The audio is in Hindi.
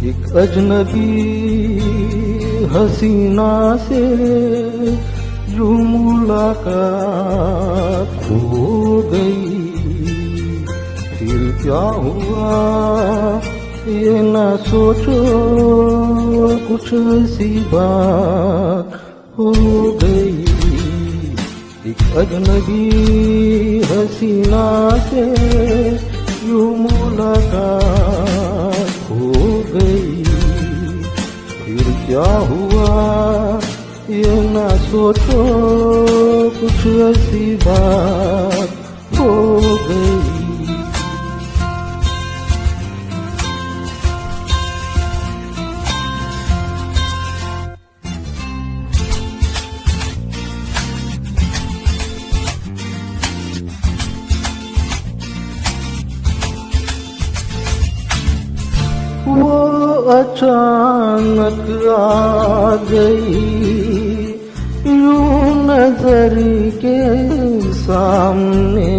एक अजनबी हसीना से यूं मुलाकात हो गई, फिर क्या हुआ ये ना सोचो, कुछ ऐसी बात हो गई। एक अजनबी हसीना से यूं मुलाकात हो गई, फिर क्या हुआ ये ना सोचो, कुछ ऐसी बात हो गई। वो अचानक आ गई यूं नजर के सामने।